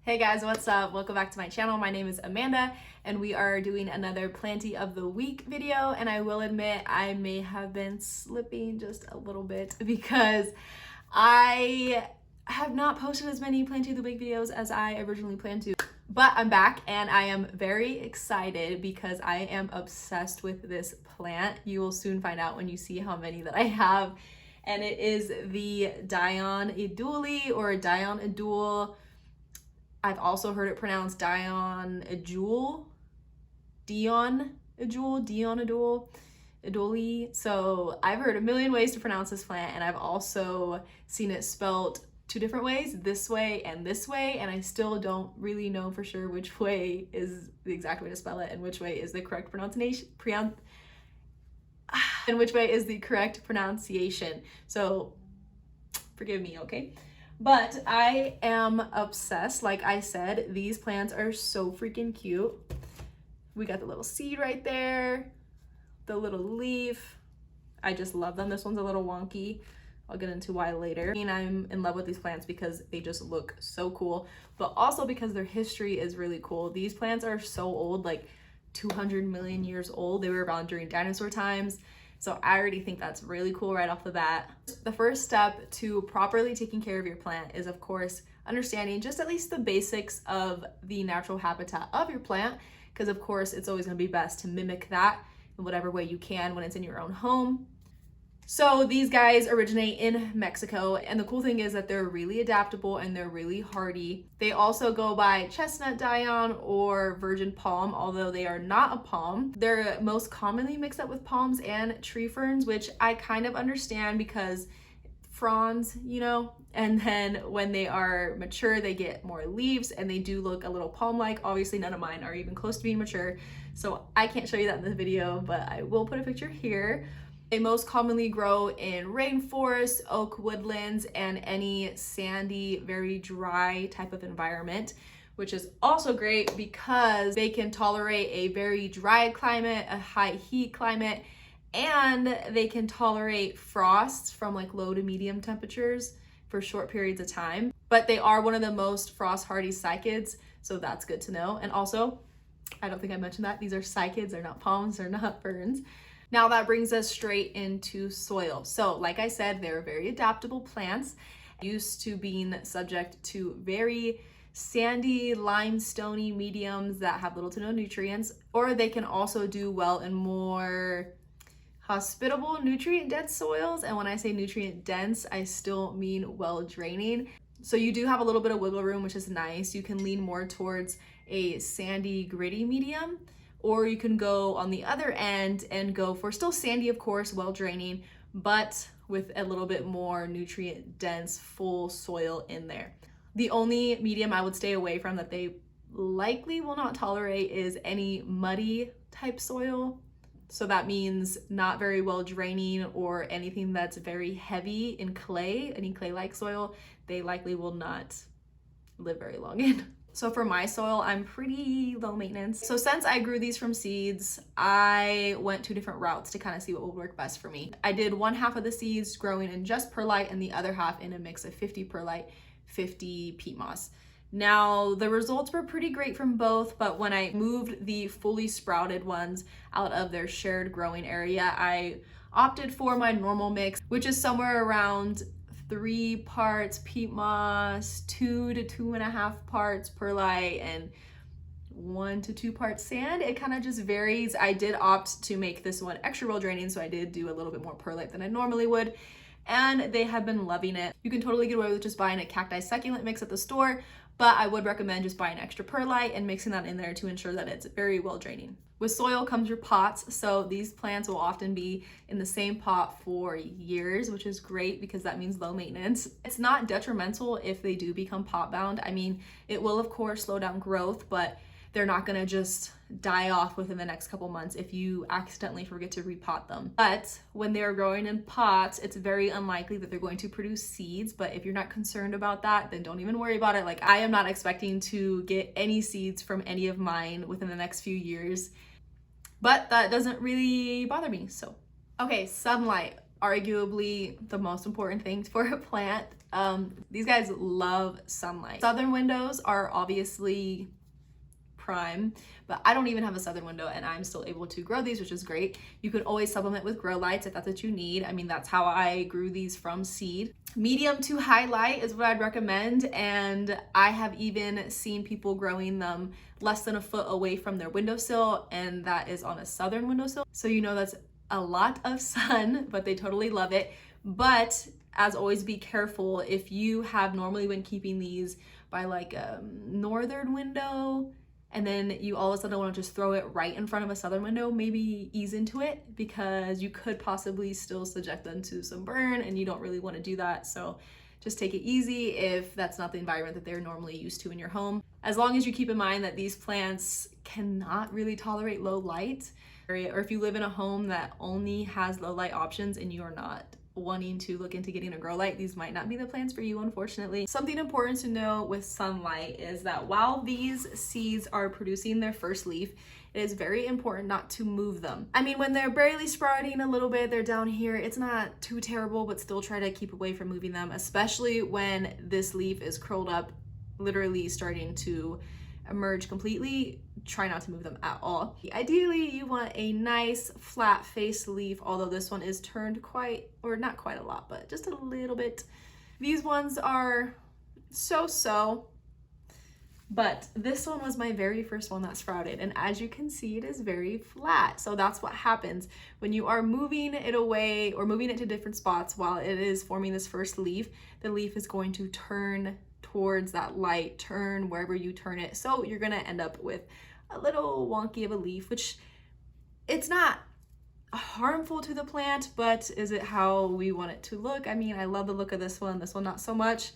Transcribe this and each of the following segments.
Hey guys, what's up? Welcome back to my channel. My name is Amanda and we are doing another Planty of the Week video, and I will admit I may have been slipping just a little bit because I have not posted as many Planty of the Week videos as I originally planned to. But I'm back and I am very excited because I am obsessed with this plant. You will soon find out when you see how many that I have. And it is the Dioon edule or Dioon edule. I've also heard it pronounced Dioon edule, Dioon edule. So I've heard a million ways to pronounce this plant, and I've also seen it spelled two different ways, this way, and I still don't really know for sure which way is the exact way to spell it and which way is the correct pronunciation. So forgive me, okay? But I am obsessed. Like I said, these plants are so freaking cute. We got the little seed right there, the little leaf. I just love them. This one's a little wonky. I'll get into why later. I mean, I'm in love with these plants because they just look so cool, but also because their history is really cool. These plants are so old, like 200 million years old. They were around during dinosaur times. So I already think that's really cool right off the bat. The first step to properly taking care of your plant is, of course, understanding just at least the basics of the natural habitat of your plant, because of course it's always going to be best to mimic that in whatever way you can when it's in your own home. So these guys originate in Mexico, and the cool thing is that they're really adaptable and they're really hardy. They also go by chestnut Dioon or virgin palm, although they are not a palm. They're most commonly mixed up with palms and tree ferns, which I kind of understand because fronds, you know, and then when they are mature, they get more leaves and they do look a little palm-like. Obviously, none of mine are even close to being mature, so I can't show you that in this video, but I will put a picture here. They most commonly grow in rainforests, oak woodlands, and any sandy, very dry type of environment, which is also great because they can tolerate a very dry climate, a high heat climate, and they can tolerate frosts from like low to medium temperatures for short periods of time. But they are one of the most frost hardy cycads, so that's good to know. And also, I don't think I mentioned that, these are cycads, they're not palms, they're not ferns. Now that brings us straight into soil. So like I said, they're very adaptable plants, used to being subject to very sandy, limestoney mediums that have little to no nutrients, or they can also do well in more hospitable, nutrient-dense soils. And when I say nutrient-dense, I still mean well-draining. So you do have a little bit of wiggle room, which is nice. You can lean more towards a sandy, gritty medium, or you can go on the other end and go for still sandy, of course, well draining, but with a little bit more nutrient dense, full soil in there. The only medium I would stay away from that they likely will not tolerate is any muddy type soil. So that means not very well draining or anything that's very heavy in clay, any clay-like soil, they likely will not live very long in. So for my soil, I'm pretty low maintenance. So since I grew these from seeds, I went two different routes to kind of see what would work best for me. I did one half of the seeds growing in just perlite and the other half in a mix of 50 perlite, 50 peat moss. Now the results were pretty great from both, but when I moved the fully sprouted ones out of their shared growing area, I opted for my normal mix, which is somewhere around 3 parts peat moss, 2 to 2.5 parts perlite, and 1 to 2 parts sand. It kind of just varies. I did opt to make this one extra well draining, so I did do a little bit more perlite than I normally would, and they have been loving it. You can totally get away with just buying a cacti succulent mix at the store, but I would recommend just buying extra perlite and mixing that in there to ensure that it's very well draining. With soil comes your pots, so these plants will often be in the same pot for years, which is great because that means low maintenance. It's not detrimental if they do become pot bound. I mean, it will of course slow down growth, but they're not gonna just die off within the next couple months if you accidentally forget to repot them. But when they're growing in pots, it's very unlikely that they're going to produce seeds. But if you're not concerned about that, then don't even worry about it. Like, I am not expecting to get any seeds from any of mine within the next few years, but that doesn't really bother me. So, okay, sunlight. arguably the most important thing for a plant. These guys love sunlight. Southern windows are obviously prime, but I don't even have a southern window and I'm still able to grow these, which is great. You can always supplement with grow lights if that's what you need. I mean, that's how I grew these from seed. Medium to high light is what I'd recommend, and I have even seen people growing them less than a foot away from their windowsill, and that is on a southern windowsill. So you know that's a lot of sun, but they totally love it. But as always, be careful if you have normally been keeping these by like a northern window, and then you all of a sudden want to just throw it right in front of a southern window, maybe ease into it, because you could possibly still subject them to some burn and you don't really want to do that. So just take it easy if that's not the environment that they're normally used to in your home. As long as you keep in mind that these plants cannot really tolerate low light, or if you live in a home that only has low light options and you are not wanting to look into getting a grow light, these might not be the plants for you, unfortunately. Something important to know with sunlight is that while these seeds are producing their first leaf, it is very important not to move them. I mean, when they're barely sprouting a little bit, they're down here, it's not too terrible, but still try to keep away from moving them, especially when this leaf is curled up, literally starting to emerge completely. Try not to move them at all. Ideally, you want a nice flat face leaf, although this one is turned quite, or not quite a lot, but just a little bit. These ones are so-so, but this one was my very first one that sprouted, and as you can see, it is very flat. So that's what happens when you are moving it away or moving it to different spots while it is forming this first leaf. The leaf is going to turn towards that light, turn wherever you turn it. So you're gonna end up with a little wonky of a leaf, which it's not harmful to the plant, but is it how we want it to look? I mean, I love the look of this one not so much,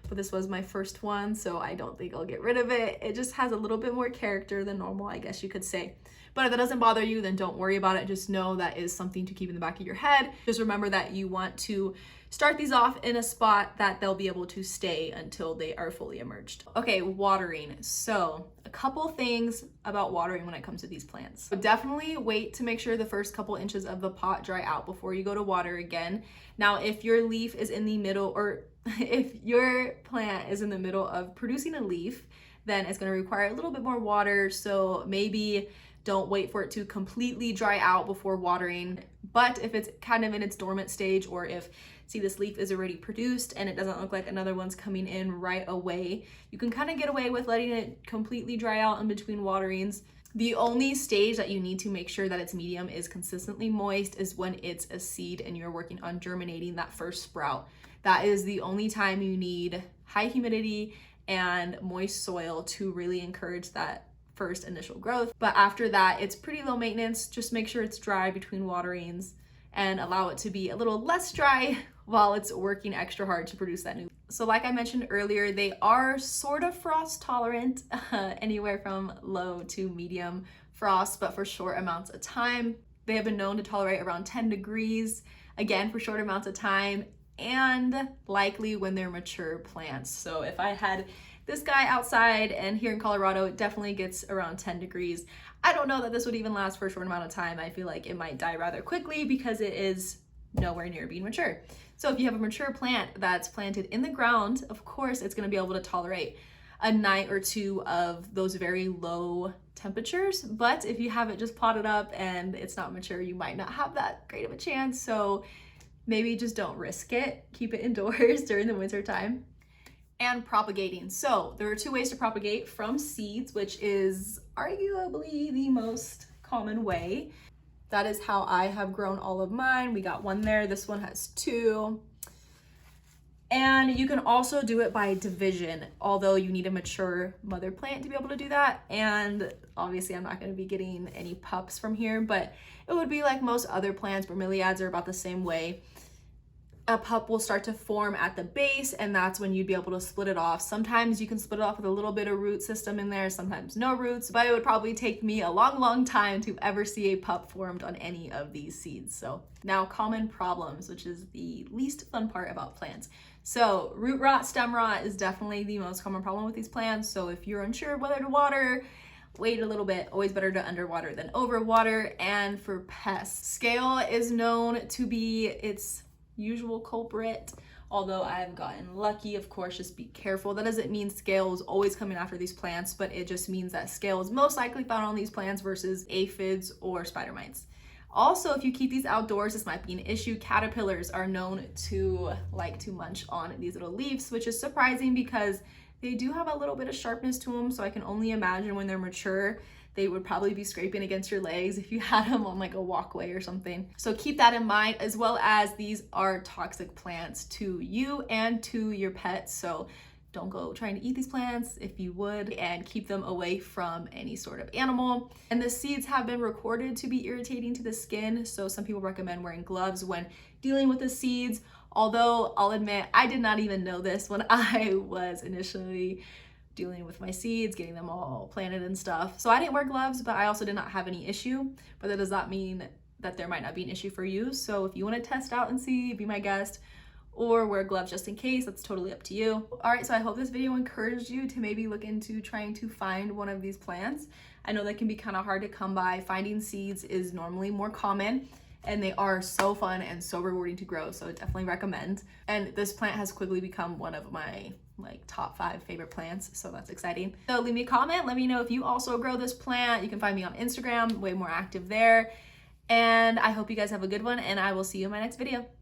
but this was my first one, so I don't think I'll get rid of it. It just has a little bit more character than normal, I guess you could say. But if that doesn't bother you, then don't worry about it. Just know that is something to keep in the back of your head. Just remember that you want to start these off in a spot that they'll be able to stay until they are fully emerged. Okay, watering. So a couple things about watering when it comes to these plants. So definitely wait to make sure the first couple inches of the pot dry out before you go to water again. Now, if your leaf is in the middle, or if your plant is in the middle of producing a leaf, then it's going to require a little bit more water. So maybe don't wait for it to completely dry out before watering. But if it's kind of in its dormant stage, or if, see, this leaf is already produced and it doesn't look like another one's coming in right away, you can kind of get away with letting it completely dry out in between waterings. The only stage that you need to make sure that its medium is consistently moist is when it's a seed and you're working on germinating that first sprout. That is the only time you need high humidity and moist soil to really encourage that first initial growth. But after that, it's pretty low maintenance. Just make sure it's dry between waterings and allow it to be a little less dry while it's working extra hard to produce that new. So like I mentioned earlier, they are sort of frost tolerant, anywhere from low to medium frost, but for short amounts of time. They have been known to tolerate around 10 degrees, again, for short amounts of time, and likely when they're mature plants. So if I had this guy outside, and here in Colorado, it definitely gets around 10 degrees. I don't know that this would even last for a short amount of time. I feel like it might die rather quickly because it is nowhere near being mature. So if you have a mature plant that's planted in the ground, of course, it's gonna be able to tolerate a night or two of those very low temperatures. But if you have it just potted up and it's not mature, you might not have that great of a chance. So maybe just don't risk it. Keep it indoors during the winter time. And propagating. So there are two ways to propagate from seeds, which is arguably the most common way. That is how I have grown all of mine. We got one there, this one has two. And you can also do it by division, although you need a mature mother plant to be able to do that. And obviously I'm not going to be getting any pups from here, but it would be like most other plants. Bromeliads are about the same way. A pup will start to form at the base, and that's when you'd be able to split it off. Sometimes you can split it off with a little bit of root system in there, sometimes no roots, but it would probably take me a long time to ever see a pup formed on any of these seeds. So now, common problems, which is the least fun part about plants. So root rot, stem rot is definitely the most common problem with these plants. So if you're unsure whether to water, wait a little bit, always better to underwater than overwater. And for pests, scale is known to be its usual culprit. Although I've gotten lucky, of course, just be careful. That doesn't mean scale is always coming after these plants, but it just means that scale is most likely found on these plants versus aphids or spider mites. Also, if you keep these outdoors, this might be an issue. Caterpillars are known to like to munch on these little leaves, which is surprising because they do have a little bit of sharpness to them. So I can only imagine when they're mature, they would probably be scraping against your legs if you had them on like a walkway or something. So keep that in mind, as well as these are toxic plants to you and to your pets. So don't go trying to eat these plants if you would, and keep them away from any sort of animal. And the seeds have been recorded to be irritating to the skin. So some people recommend wearing gloves when dealing with the seeds. Although I'll admit, I did not even know this when I was initially dealing with my seeds, getting them all planted and stuff. So I didn't wear gloves, but I also did not have any issue. But that does not mean that there might not be an issue for you. So if you want to test out and see, be my guest, or wear gloves just in case, that's totally up to you. All right, so I hope this video encouraged you to maybe look into trying to find one of these plants. I know that can be kind of hard to come by. Finding seeds is normally more common, and they are so fun and so rewarding to grow, so I definitely recommend. And this plant has quickly become one of my like top 5 favorite plants, so that's exciting. So leave me a comment, let me know if you also grow this plant. You can find me on Instagram, way more active there. And I hope you guys have a good one, and I will see you in my next video.